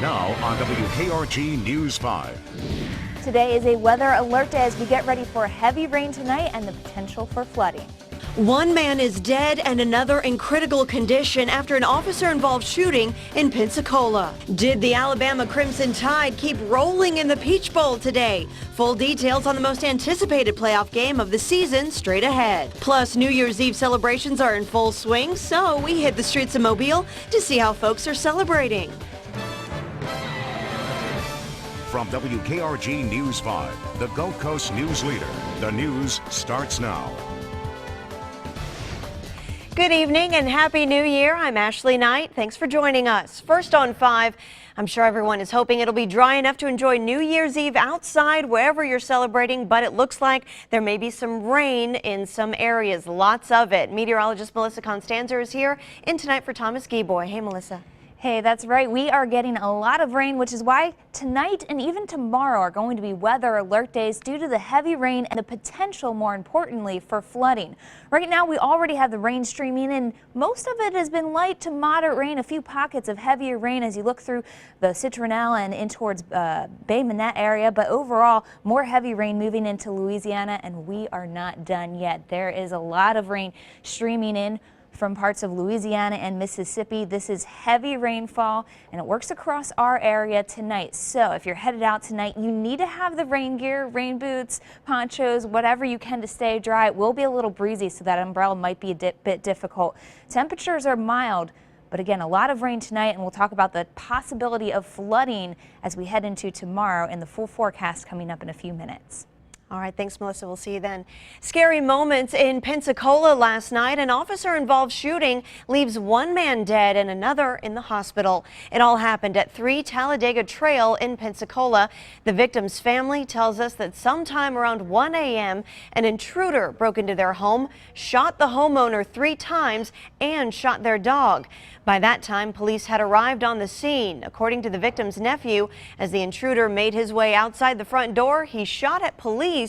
Now on WKRG News 5. Today is a weather alert day as we get ready for heavy rain tonight and the potential for flooding. One man is dead and another in critical condition after an officer-involved shooting in Pensacola. Did the Alabama Crimson Tide keep rolling in the Peach Bowl today? Full details on the most anticipated playoff game of the season straight ahead. Plus, New Year's Eve celebrations are in full swing, so we hit the streets of Mobile to see how folks are celebrating. From WKRG News 5, the Gulf Coast news leader, the news starts now. Good evening and Happy New Year. I'm Ashley Knight. Thanks for joining us. First on 5, I'm sure everyone is hoping it'll be dry enough to enjoy New Year's Eve outside wherever you're celebrating, but it looks like there may be some rain in some areas, lots of it. Meteorologist Melissa Constanza is here in tonight for Thomas Gieboy. Hey, Melissa. Hey, that's right. We are getting a lot of rain, which is why tonight and even tomorrow are going to be weather alert days due to the heavy rain and the potential, more importantly, for flooding. Right now, we already have the rain streaming in. Most of it has been light to moderate rain, a few pockets of heavier rain as you look through the Citronelle and in towards Bay Minette area. But overall, more heavy rain moving into Louisiana, and we are not done yet. There is a lot of rain streaming in from parts of Louisiana and Mississippi. This is heavy rainfall and it works across our area tonight. So if you're headed out tonight, you need to have the rain gear, rain boots, ponchos, whatever you can to stay dry. It will be a little breezy, so that umbrella might be a bit difficult. Temperatures are mild, but again, a lot of rain tonight, and we'll talk about the possibility of flooding as we head into tomorrow in the full forecast coming up in a few minutes. All right, thanks, Melissa. We'll see you then. Scary moments in Pensacola last night. An officer-involved shooting leaves one man dead and another in the hospital. It all happened at 3 Talladega Trail in Pensacola. The victim's family tells us that sometime around 1 a.m., an intruder broke into their home, shot the homeowner 3 times, and shot their dog. By that time, police had arrived on the scene. According to the victim's nephew, as the intruder made his way outside the front door, he shot at police,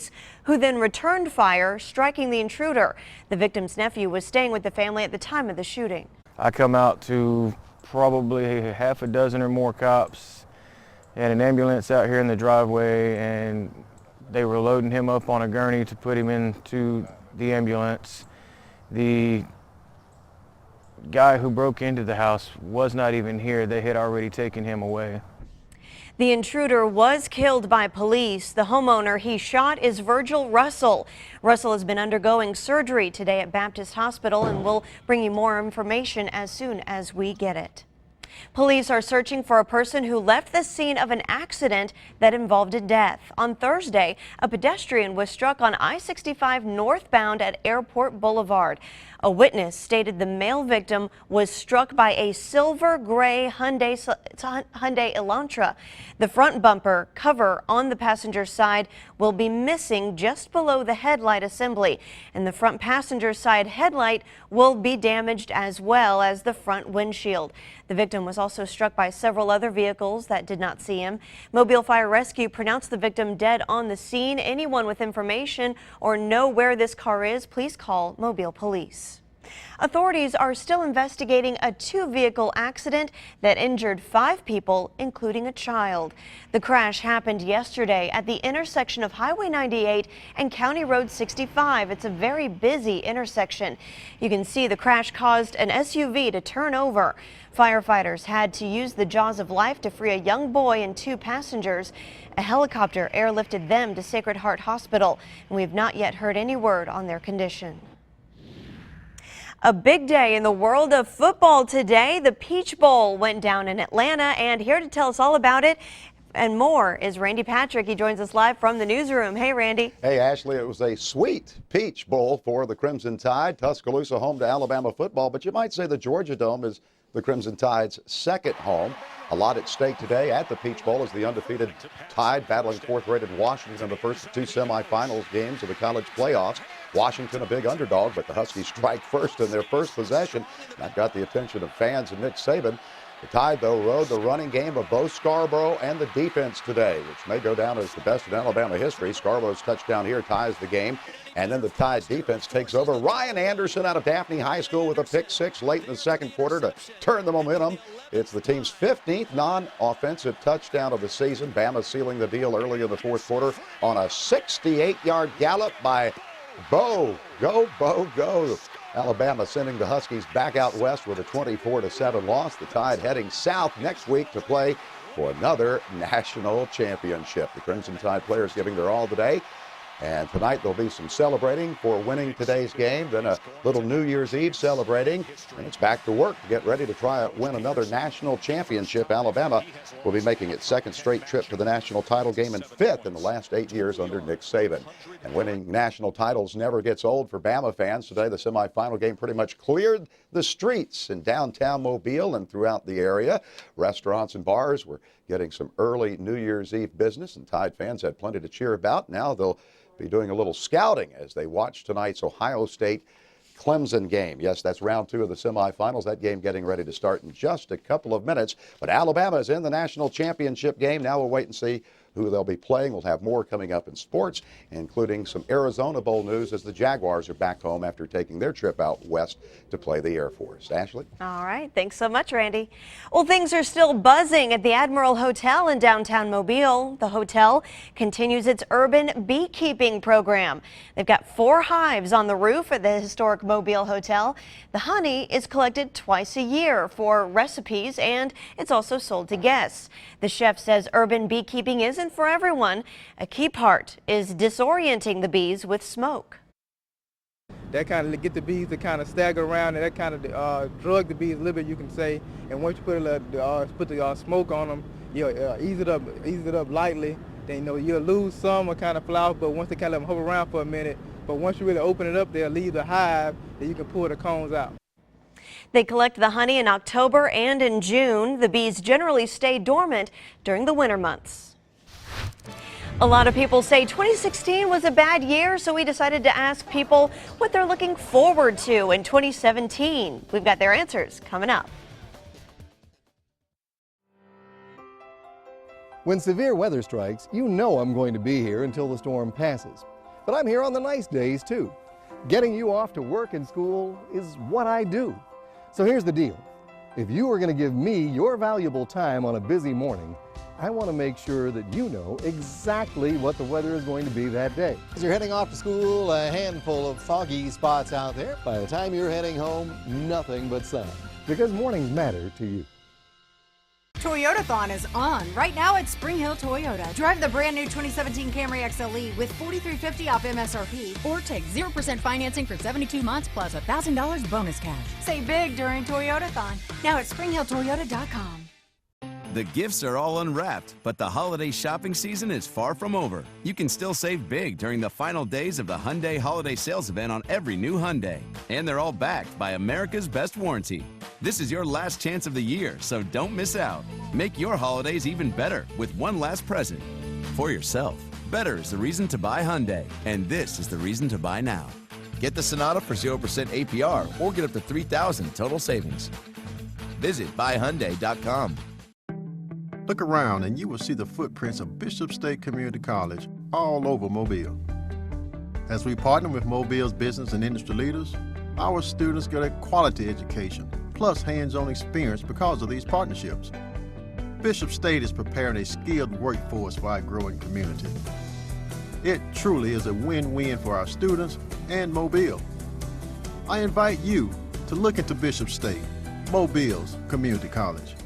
who then returned fire, striking the intruder. The victim's nephew was staying with the family at the time of the shooting. I come out to probably half a dozen or more cops and an ambulance out here in the driveway, and they were loading him up on a gurney to put him into the ambulance. The guy who broke into the house was not even here. They had already taken him away. The intruder was killed by police. The homeowner he shot is Virgil Russell. Russell has been undergoing surgery today at Baptist Hospital, and we'll bring you more information as soon as we get it. Police are searching for a person who left the scene of an accident that involved a death. On Thursday, a pedestrian was struck on I-65 northbound at Airport Boulevard. A witness stated the male victim was struck by a silver gray Hyundai Elantra. The front bumper cover on the passenger side will be missing just below the headlight assembly, and the front passenger side headlight will be damaged as well as the front windshield. The victim was also struck by several other vehicles that did not see him. Mobile Fire Rescue pronounced the victim dead on the scene. Anyone with information or know where this car is, please call Mobile Police. Authorities are still investigating a 2-vehicle accident that injured 5 people, including a child. The crash happened yesterday at the intersection of Highway 98 and County Road 65. It's a very busy intersection. You can see the crash caused an SUV to turn over. Firefighters had to use the jaws of life to free a young boy and 2 passengers. A helicopter airlifted them to Sacred Heart Hospital, and we have not yet heard any word on their condition. A big day in the world of football today. The Peach Bowl went down in Atlanta, and here to tell us all about it and more is Randy Patrick. He joins us live from the newsroom. Hey, Randy. Hey, Ashley. It was a sweet Peach Bowl for the Crimson Tide. Tuscaloosa home to Alabama football, but you might say the Georgia Dome is the Crimson Tide's second home. A lot at stake today at the Peach Bowl as the undefeated Tide battling 4th-rated Washington in the first 2 semifinals games of the college playoffs. Washington a big underdog, but the Huskies strike first in their first possession. That got the attention of fans and Nick Saban. The Tide, though, rode the running game of both Scarborough and the defense today, which may go down as the best in Alabama history. Scarborough's touchdown here ties the game, and then the Tide defense takes over. Ryan Anderson out of Daphne High School with a pick six late in the second quarter to turn the momentum. It's the team's 15th non-offensive touchdown of the season. Bama sealing the deal early in the fourth quarter on a 68-yard gallop by Bo. Go, Bo, go. Alabama sending the Huskies back out west with a 24-7 loss. The Tide heading south next week to play for another national championship. The Crimson Tide players giving their all today. And tonight there'll be some celebrating for winning today's game, then a little New Year's Eve celebrating, and it's back to work to get ready to try to win another national championship. Alabama will be making its second straight trip to the national title game and fifth in the last 8 years under Nick Saban. And winning national titles never gets old for Bama fans. Today the semifinal game pretty much cleared the streets in downtown Mobile and throughout the area. Restaurants and bars were getting some early New Year's Eve business, and Tide fans had plenty to cheer about. Now they'll be doing a little scouting as they watch tonight's Ohio State Clemson game. Yes, that's round 2 of the semifinals. That game getting ready to start in just a couple of minutes. But Alabama is in the national championship game. Now we'll wait and see who they'll be playing. We'll have more coming up in sports, including some Arizona Bowl news as the Jaguars are back home after taking their trip out west to play the Air Force. Ashley? All right. Thanks so much, Randy. Well, things are still buzzing at the Admiral Hotel in downtown Mobile. The hotel continues its urban beekeeping program. They've got 4 hives on the roof at the historic Mobile Hotel. The honey is collected twice a year for recipes, and it's also sold to guests. The chef says urban beekeeping isn't for everyone. A key part is disorienting the bees with smoke. That kind of get the bees to kind of stagger around, and that kind of drug the bees a little bit, you can say. And once you put the smoke on them, you ease it up lightly. Then you'll lose some kind of flowers, but once they kind of let them hover around for a minute. But once you really open it up, they'll leave the hive, then you can pull the combs out. They collect the honey in October and in June. The bees generally stay dormant during the winter months. A lot of people say 2016 was a bad year, so we decided to ask people what they're looking forward to in 2017. We've got their answers coming up. When severe weather strikes, you know I'm going to be here until the storm passes. But I'm here on the nice days too. Getting you off to work and school is what I do. So here's the deal. If you are going to give me your valuable time on a busy morning, I want to make sure that you know exactly what the weather is going to be that day. As you're heading off to school, a handful of foggy spots out there. By the time you're heading home, nothing but sun. Because mornings matter to you. Toyotathon is on right now at Spring Hill Toyota. Drive the brand new 2017 Camry XLE with $4,350 off MSRP, or take 0% financing for 72 months plus $1,000 bonus cash. Save big during Toyotathon. Now at springhilltoyota.com. The gifts are all unwrapped, but the holiday shopping season is far from over. You can still save big during the final days of the Hyundai Holiday Sales Event on every new Hyundai. And they're all backed by America's Best Warranty. This is your last chance of the year, so don't miss out. Make your holidays even better with one last present for yourself. Better is the reason to buy Hyundai, and this is the reason to buy now. Get the Sonata for 0% APR or get up to $3,000 total savings. Visit buyhyundai.com. Look around and you will see the footprints of Bishop State Community College all over Mobile. As we partner with Mobile's business and industry leaders, our students get a quality education plus hands-on experience because of these partnerships. Bishop State is preparing a skilled workforce for our growing community. It truly is a win-win for our students and Mobile. I invite you to look into Bishop State, Mobile's community college.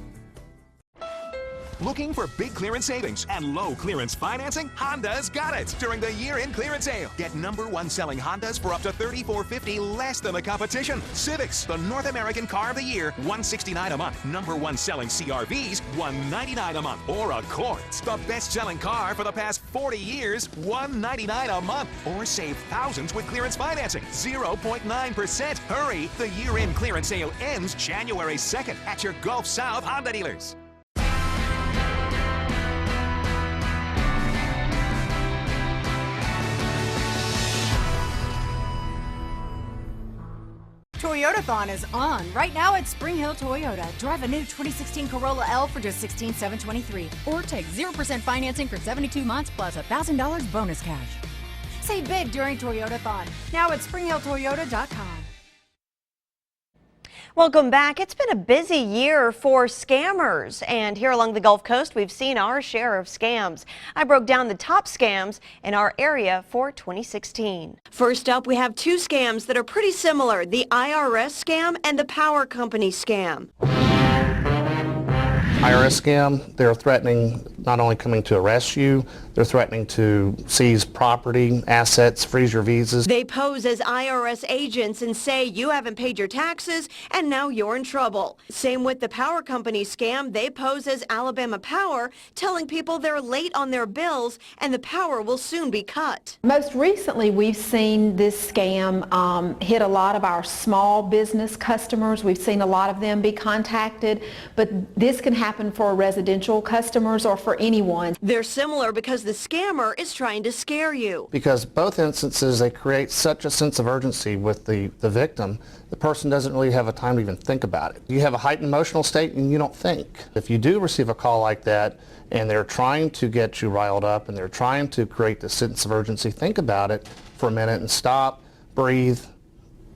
Looking for big clearance savings and low clearance financing? Honda's got it during the year-end clearance sale. Get #1 selling Hondas for up to $3,450 less than the competition. Civics, the North American Car of the Year, $169 a month. #1 selling CRVs, $199 a month. Or Accords, the best-selling car for the past 40 years, $199 a month. Or save thousands with clearance financing, 0.9%. Hurry, the year-end clearance sale ends January 2nd at your Gulf South Honda dealers. Toyotathon is on. Right now at Spring Hill Toyota. Drive a new 2016 Corolla L for just $16,723. Or take 0% financing for 72 months plus $1,000 bonus cash. Save big during Toyotathon. Now at springhilltoyota.com. Welcome back. It's been a busy year for scammers, and here along the Gulf Coast we've seen our share of scams. I broke down the top scams in our area for 2016. First up, we have two scams that are pretty similar, the IRS scam and the power company scam. IRS scam, they're threatening not only coming to arrest you, they're threatening to seize property, assets, freeze your visas. They pose as IRS agents and say you haven't paid your taxes and now you're in trouble. Same with the power company scam. They pose as Alabama Power, telling people they're late on their bills and the power will soon be cut. Most recently, we've seen this scam hit a lot of our small business customers. We've seen a lot of them be contacted, but this can happen for residential customers or for anyone. They're similar because the scammer is trying to scare you. Because both instances, they create such a sense of urgency with the victim, the person doesn't really have a time to even think about it. You have a heightened emotional state and you don't think. If you do receive a call like that and they're trying to get you riled up and they're trying to create this sense of urgency, think about it for a minute and stop, breathe,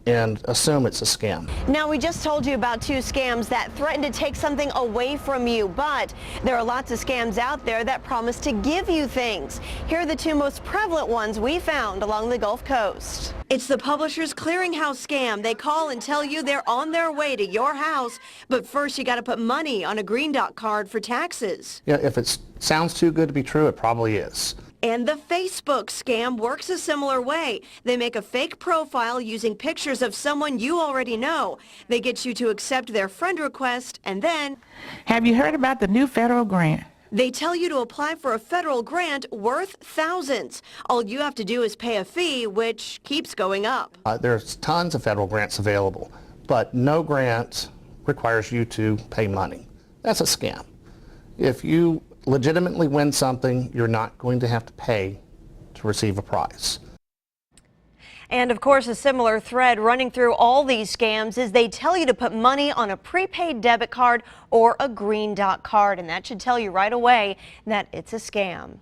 and assume it's a scam. Now, we just told you about two scams that threaten to take something away from you, but there are lots of scams out there that promise to give you things. Here are the two most prevalent ones we found along the Gulf Coast. It's the Publishers Clearinghouse scam. They call and tell you they're on their way to your house, but first you got to put money on a Green Dot card for taxes. Yeah, if it sounds too good to be true, it probably is. And the Facebook scam works a similar way. They make a fake profile using pictures of someone you already know. They get you to accept their friend request and then... Have you heard about the new federal grant? They tell you to apply for a federal grant worth thousands. All you have to do is pay a fee, which keeps going up. There's tons of federal grants available, but no grant requires you to pay money. That's a scam. If you legitimately win something, you're not going to have to pay to receive a prize. And of course, a similar thread running through all these scams is they tell you to put money on a prepaid debit card or a Green Dot card, and that should tell you right away that it's a scam.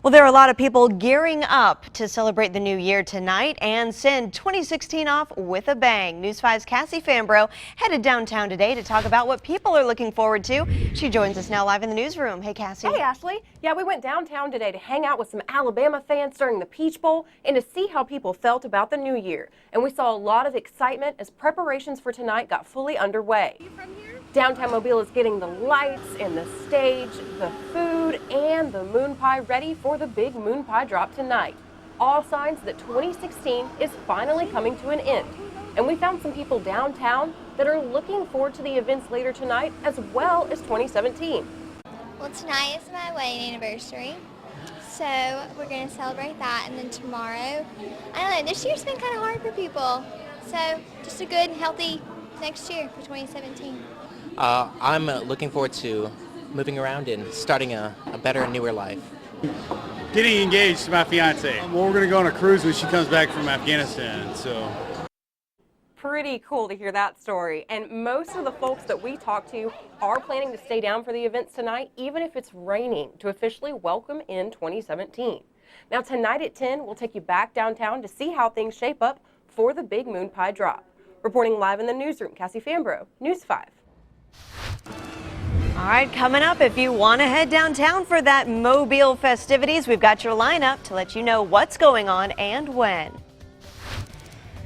Well, there are a lot of people gearing up to celebrate the new year tonight and send 2016 off with a bang. News 5's Cassie Fambro headed downtown today to talk about what people are looking forward to. She joins us now live in the newsroom. Hey, Cassie. Hey, Ashley. Yeah, we went downtown today to hang out with some Alabama fans during the Peach Bowl and to see how people felt about the new year. And we saw a lot of excitement as preparations for tonight got fully underway. Are you from here? Downtown Mobile is getting the lights and the stage, the food, and the moon pie ready for the big moon pie drop tonight. All signs that 2016 is finally coming to an end. And we found some people downtown that are looking forward to the events later tonight as well as 2017. Well, tonight is my wedding anniversary, so we're going to celebrate that, and then tomorrow, I don't know, this year's been kind of hard for people, so just a good, healthy next year for 2017. I'm looking forward to moving around and starting a better and newer life. Getting engaged to my fiance. Well, we're going to go on a cruise when she comes back from Afghanistan, so. Pretty cool to hear that story. And most of the folks that we talked to are planning to stay down for the events tonight, even if it's raining, to officially welcome in 2017. Now tonight at 10, we'll take you back downtown to see how things shape up for the big moon pie drop. Reporting live in the newsroom, Cassie Fambro, News 5. All right, coming up, if you want to head downtown for that Mobile festivities, we've got your lineup to let you know what's going on and when.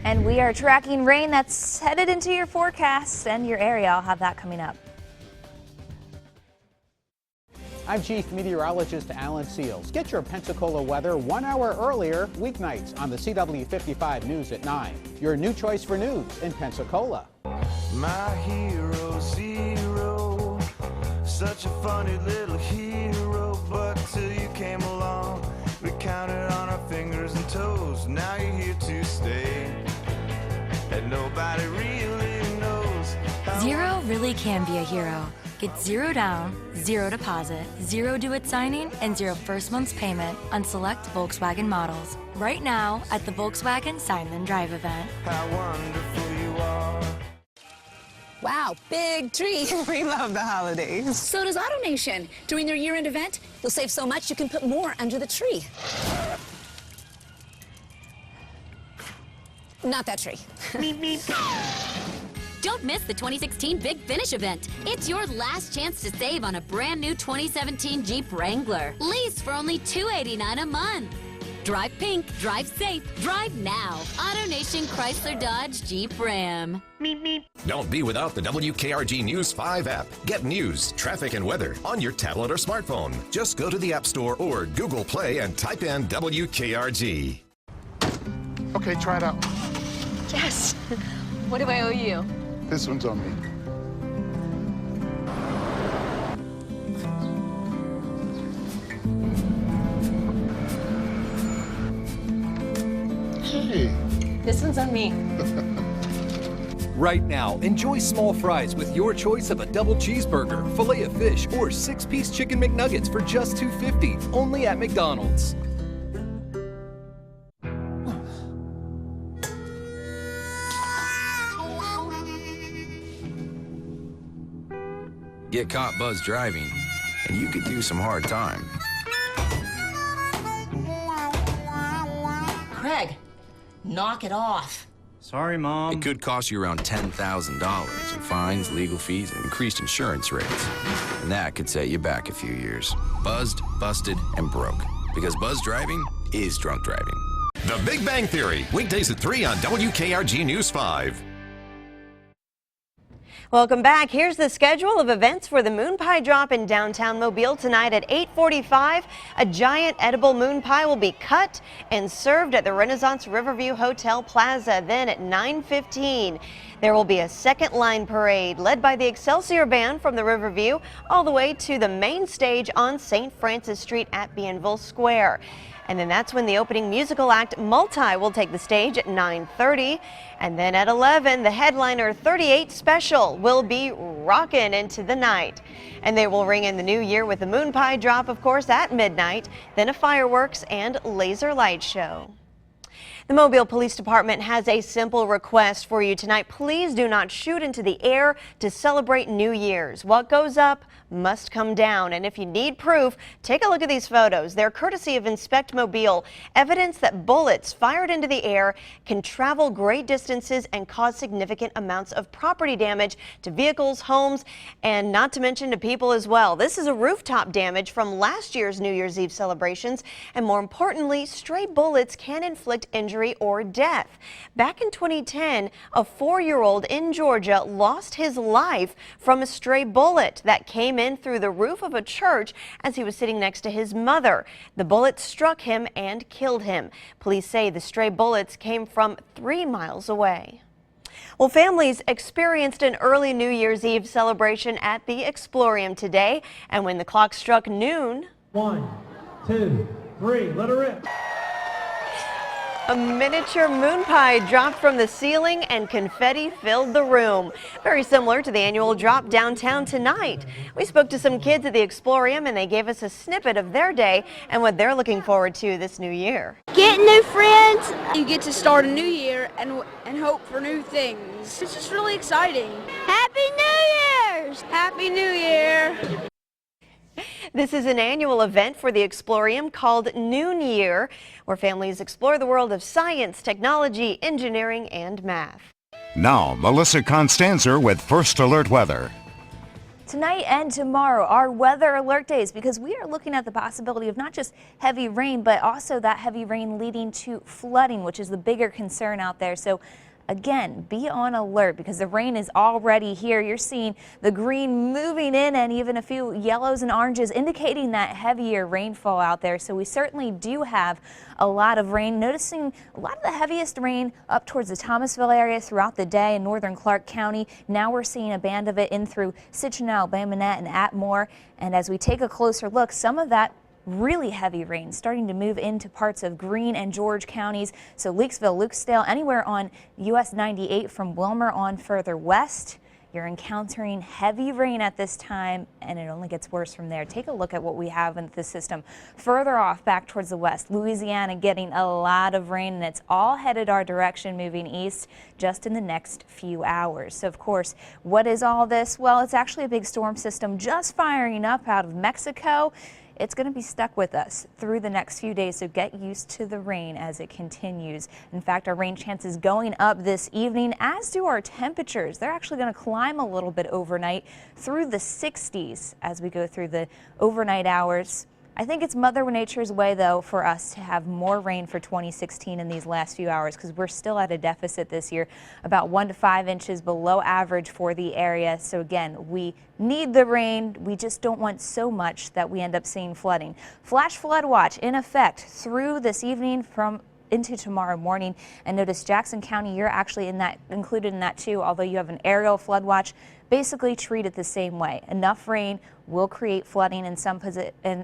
And we are tracking rain that's headed into your forecast and your area. I'll have that coming up. I'm Chief Meteorologist Alan Seals. Get your Pensacola weather 1 hour earlier weeknights on the CW55 News at 9. Your new choice for news in Pensacola. My hero, zero, such a funny little hero, but till you came along, we counted on our fingers and toes. Now you're here to stay, and nobody really knows. Zero really can be a hero. Get 0 down, 0 deposit, 0 due at signing, and 0 first month's payment on select Volkswagen models. Right now at the Volkswagen Sign Then Drive event. How wonderful you are. Wow, big tree. We love the holidays. So does AutoNation. During their year-end event, you'll save so much you can put more under the tree. Not that tree. Don't miss the 2016 Big Finish event. It's your last chance to save on a brand new 2017 Jeep Wrangler. Lease for only $289 a month. Drive pink, drive safe, drive now. AutoNation Chrysler Dodge Jeep Ram. Don't be without the WKRG News 5 app. Get news, traffic, and weather on your tablet or smartphone. Just go to the App Store or Google Play and type in WKRG. Okay, try it out. Yes. What do I owe you? This one's on me. Hey. This one's on me. Right now, enjoy small fries with your choice of a double cheeseburger, filet of fish, or 6-piece chicken McNuggets for just $2.50, only at McDonald's. Get caught buzzed driving, and you could do some hard time. Craig, knock it off. Sorry, Mom. It could cost you around $10,000 in fines, legal fees, and increased insurance rates. And that could set you back a few years. Buzzed, busted, and broke. Because buzz driving is drunk driving. The Big Bang Theory, weekdays at 3 on WKRG News 5. Welcome back. Here's the schedule of events for the moon pie drop in downtown Mobile tonight at 8:45. A giant edible moon pie will be cut and served at the Renaissance Riverview Hotel Plaza. Then at 9:15, there will be a second line parade led by the Excelsior Band from the Riverview all the way to the main stage on St. Francis Street at Bienville Square. And then that's when the opening musical act Multi will take the stage at 9:30. And then at 11, the headliner 38 Special will be rocking into the night. And they will ring in the new year with the moon pie drop, of course, at midnight, then a fireworks and laser light show. The Mobile Police Department has a simple request for you tonight. Please do not shoot into the air to celebrate New Year's. What goes up must come down. And if you need proof, take a look at these photos. They're courtesy of Inspect Mobile. Evidence that bullets fired into the air can travel great distances and cause significant amounts of property damage to vehicles, homes, and not to mention to people as well. This is a rooftop damage from last year's New Year's Eve celebrations. And more importantly, stray bullets can inflict injury or death. Back in 2010, a 4-year-old in Georgia lost his life from a stray bullet that came in through the roof of a church as he was sitting next to his mother. The bullet struck him and killed him. Police say the stray bullets came from 3 miles away. Well, families experienced an early New Year's Eve celebration at the Explorium today, and when the clock struck noon, 1, 2, 3, let her rip. a miniature moon pie dropped from the ceiling and confetti filled the room. Very similar to the annual drop downtown tonight. We spoke to some kids at the Explorium and they gave us a snippet of their day and what they're looking forward to this new year. Get new friends. You get to start a new year and hope for new things. It's just really exciting. Happy New Year's! Happy New Year! This is an annual event for the Explorium called Noon Year, where families explore the world of science, technology, engineering, and math. Now, Melissa Constanzer with First Alert Weather. Tonight and tomorrow are weather alert days because we are looking at the possibility of not just heavy rain, but also that heavy rain leading to flooding, which is the bigger concern out there. So again, be on alert because the rain is already here. You're seeing the green moving in and even a few yellows and oranges indicating that heavier rainfall out there. So we certainly do have a lot of rain. Noticing a lot of the heaviest rain up towards the Thomasville area throughout the day in northern Clark County. Now we're seeing a band of it in through Citronelle, Bay Minette, and Atmore. And as we take a closer look, some of that really heavy rain starting to move into parts of Greene and George counties. So Leakesville, Lucasdale, anywhere on US 98 from Wilmer on further west. You're encountering heavy rain at this time, and it only gets worse from there. Take a look at what we have in the system further off back towards the west. Louisiana getting a lot of rain, and it's all headed our direction moving east just in the next few hours. So, of course, what is all this? Well, it's actually a big storm system just firing up out of Mexico. It's going to be stuck with us through the next few days, so get used to the rain as it continues. In fact, our rain chances going up this evening, as do our temperatures. They're actually going to climb a little bit overnight through the 60s as we go through the overnight hours. I think it's Mother Nature's way, though, for us to have more rain for 2016 in these last few hours, because we're still at a deficit this year, about 1 to 5 inches below average for the area. So again, we need the rain. We just don't want so much that we end up seeing flooding. Flash flood watch in effect through this evening into tomorrow morning. And notice Jackson County, you're actually included in that too, although you have an aerial flood watch. Basically treat it the same way. Enough rain will create flooding in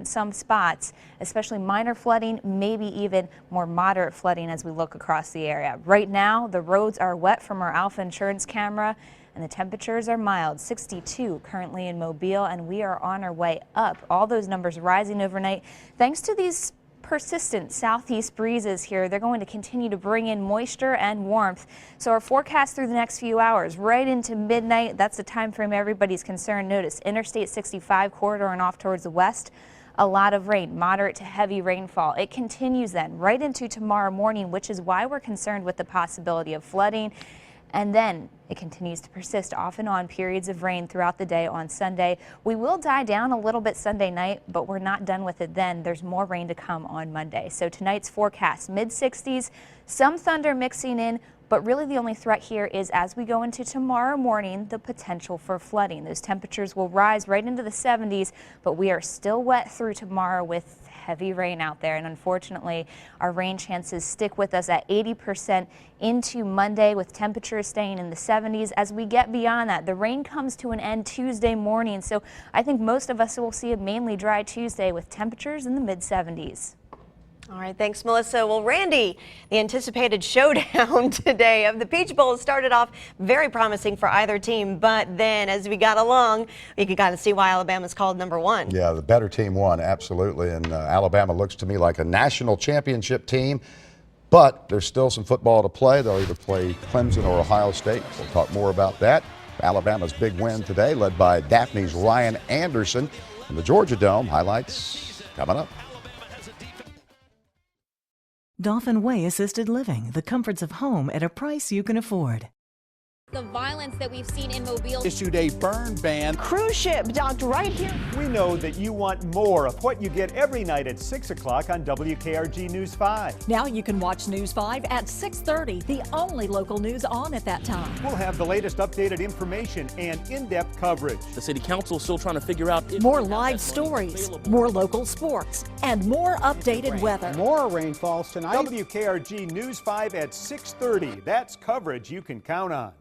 some spots, especially minor flooding, maybe even more moderate flooding as we look across the area. Right now, the roads are wet from our Alpha Insurance camera, and the temperatures are mild, 62 currently in Mobile, and we are on our way up. All those numbers rising overnight thanks to these persistent southeast breezes here. They're going to continue to bring in moisture and warmth. So our forecast through the next few hours, right into midnight, that's the time frame everybody's concerned. Notice Interstate 65 corridor and off towards the west, a lot of rain, moderate to heavy rainfall. It continues then right into tomorrow morning, which is why we're concerned with the possibility of flooding. And then it continues to persist off and on periods of rain throughout the day on Sunday. We will die down a little bit Sunday night, but we're not done with it then. There's more rain to come on Monday. So tonight's forecast, mid-60s, some thunder mixing in, but really the only threat here is as we go into tomorrow morning, the potential for flooding. Those temperatures will rise right into the 70s, but we are still wet through tomorrow with heavy rain out there, and unfortunately our rain chances stick with us at 80% into Monday, with temperatures staying in the 70s. As we get beyond that, the rain comes to an end Tuesday morning, so I think most of us will see a mainly dry Tuesday with temperatures in the mid-70s. All right, thanks, Melissa. Well, Randy, the anticipated showdown today of the Peach Bowl started off very promising for either team, but then as we got along, you could kind of see why Alabama's called number one. Yeah, the better team won, absolutely, and Alabama looks to me like a national championship team, but there's still some football to play. They'll either play Clemson or Ohio State. We'll talk more about that. Alabama's big win today, led by Daphne's Ryan Anderson in the Georgia Dome. Highlights coming up. Dolphin Way Assisted Living, the comforts of home at a price you can afford. The violence that we've seen in Mobile. Issued a burn ban. Cruise ship docked right here. We know that you want more of what you get every night at 6 o'clock on WKRG News 5. Now you can watch News 5 at 6:30, the only local news on at that time. We'll have the latest updated information and in-depth coverage. The City Council is still trying to figure out if more live stories, more local sports, and more updated weather. More rainfalls tonight. WKRG News 5 at 6:30. That's coverage you can count on.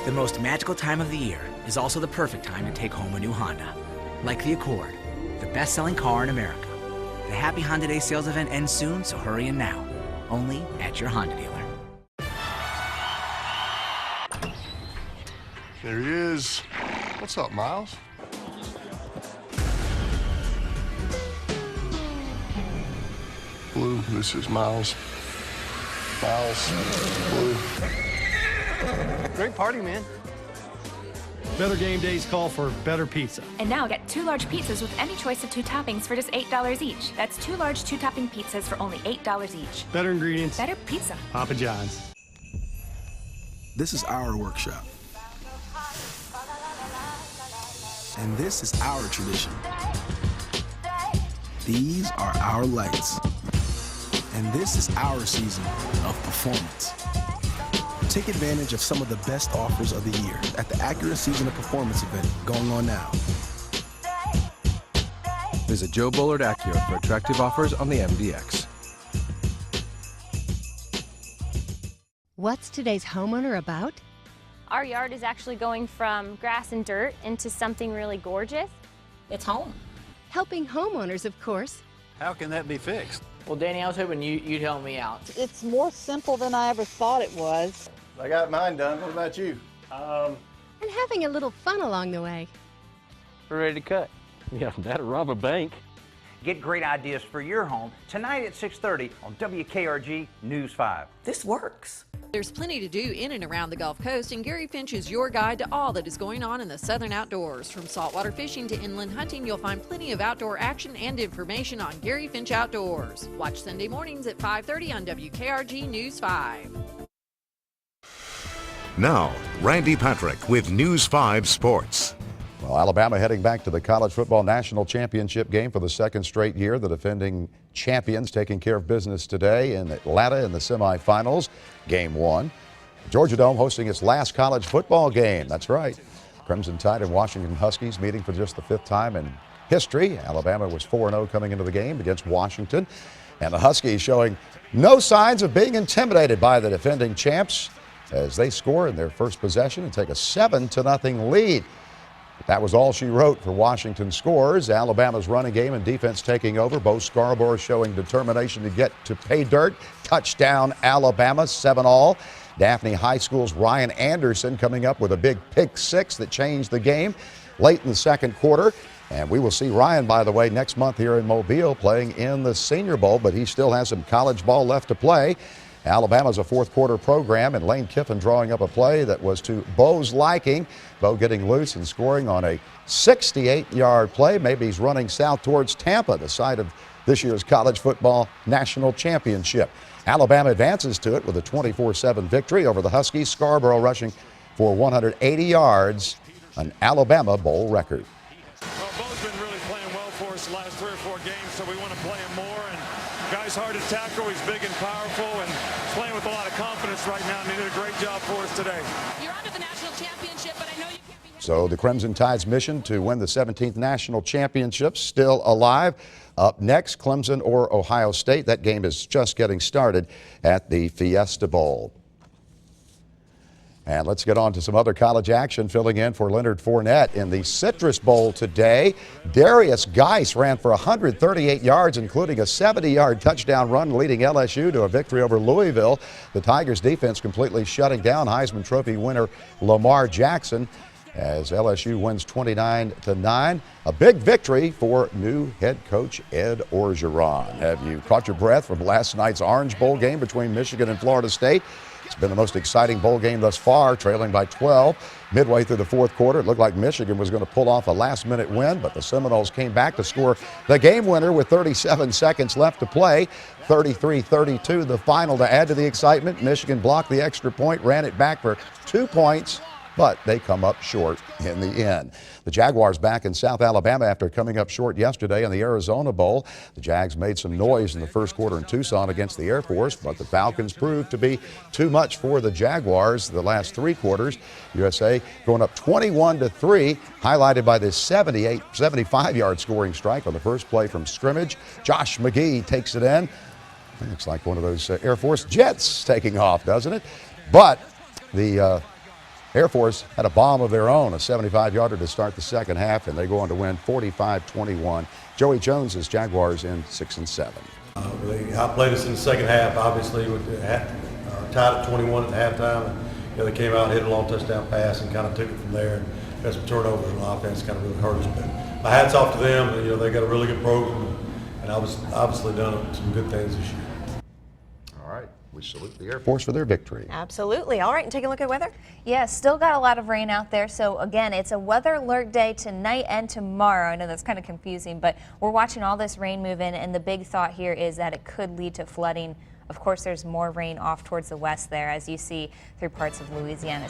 The most magical time of the year is also the perfect time to take home a new Honda. Like the Accord, the best-selling car in America. The Happy Honda Day sales event ends soon, so hurry in now. Only at your Honda dealer. There he is. What's up, Miles? Blue, this is Miles. Miles, Blue. Great party, man. Better game days call for better pizza. And now get 2 large pizzas with any choice of 2 toppings for just $8 each. That's 2 large 2-topping pizzas for only $8 each. Better ingredients. Better pizza. Papa John's. This is our workshop. And this is our tradition. These are our lights. And this is our season of performance. Take advantage of some of the best offers of the year at the Acura Season of Performance event going on now. Visit Joe Bullard Acura for attractive offers on the MDX. What's today's homeowner about? Our yard is actually going from grass and dirt into something really gorgeous. It's home. Helping homeowners, of course. How can that be fixed? Well, Danny, I was hoping you'd help me out. It's more simple than I ever thought it was. I got mine done. What about you? And having a little fun along the way. We're ready to cut. Yeah, that'll rob a bank. Get great ideas for your home tonight at 6:30 on WKRG News 5. This works. There's plenty to do in and around the Gulf Coast, and Gary Finch is your guide to all that is going on in the southern outdoors. From saltwater fishing to inland hunting, you'll find plenty of outdoor action and information on Gary Finch Outdoors. Watch Sunday mornings at 5:30 on WKRG News 5. Now, Randy Patrick with News 5 Sports. Well, Alabama heading back to the College Football National Championship game for the second straight year. The defending champions taking care of business today in Atlanta in the semifinals. Game 1. Georgia Dome hosting its last college football game. That's right. Crimson Tide and Washington Huskies meeting for just the 5th time in history. Alabama was 4-0 coming into the game against Washington. And the Huskies showing no signs of being intimidated by the defending champs as they score in their first possession and take a 7-0 lead. That was all she wrote for Washington scores. Alabama's running game and defense taking over. Bo Scarborough showing determination to get to pay dirt. Touchdown, Alabama, 7-all. Daphne High School's Ryan Anderson coming up with a big pick six that changed the game late in the second quarter. And we will see Ryan, by the way, next month here in Mobile playing in the Senior Bowl, but he still has some college ball left to play. Alabama's a fourth quarter program, and Lane Kiffin drawing up a play that was to Bo's liking. Bo getting loose and scoring on a 68-yard play. Maybe he's running south towards Tampa, the site of this year's college football national championship. Alabama advances to it with a 24-7 victory over the Huskies. Scarborough rushing for 180 yards, an Alabama bowl record. Well, Bo's been really playing well for us the last 3 or 4 games, so we want to play him more. And guy's hard to tackle. He's big and powerful and playing with a lot of confidence right now, and he did a great job for us today. You're under the national championship, but I know you can't be... So the Crimson Tide's mission to win the 17th national championship still alive. Up next, Clemson or Ohio State. That game is just getting started at the Fiesta Bowl. And let's get on to some other college action. Filling in for Leonard Fournette in the Citrus Bowl today. Darius Geis ran for 138 yards, including a 70-yard touchdown run, leading LSU to a victory over Louisville. The Tigers defense completely shutting down Heisman Trophy winner Lamar Jackson as LSU wins 29-9. A big victory for new head coach Ed Orgeron. Have you caught your breath from last night's Orange Bowl game between Michigan and Florida State? It's been the most exciting bowl game thus far, trailing by 12. Midway through the fourth quarter, it looked like Michigan was going to pull off a last-minute win, but the Seminoles came back to score the game winner with 37 seconds left to play. 33-32, the final to add to the excitement. Michigan blocked the extra point, ran it back for 2 points, but they come up short in the end. The Jaguars back in South Alabama after coming up short yesterday in the Arizona Bowl. The Jags made some noise in the first quarter in Tucson against the Air Force, but the Falcons proved to be too much for the Jaguars the last 3 quarters. USA going up 21-3, highlighted by this 75-yard scoring strike on the first play from scrimmage. Josh McGee takes it in. Looks like one of those Air Force jets taking off, doesn't it? But the Air Force had a bomb of their own, a 75-yarder to start the second half, and they go on to win 45-21. Joey Jones's Jaguars in 6-7. They outplayed us in the second half, obviously, tied at 21 at halftime. And, they came out and hit a long touchdown pass and kind of took it from there. Had some turnovers on offense, kind of really hurt us. But my hat's off to them. They got a really good program, and obviously done some good things this year. All right. We salute the Air Force for their victory. Absolutely. All right, and take a look at weather. Yeah, still got a lot of rain out there. So again, it's a weather alert day tonight and tomorrow. I know that's kind of confusing, but we're watching all this rain move in, and the big thought here is that it could lead to flooding. Of course, there's more rain off towards the west there, as you see through parts of Louisiana.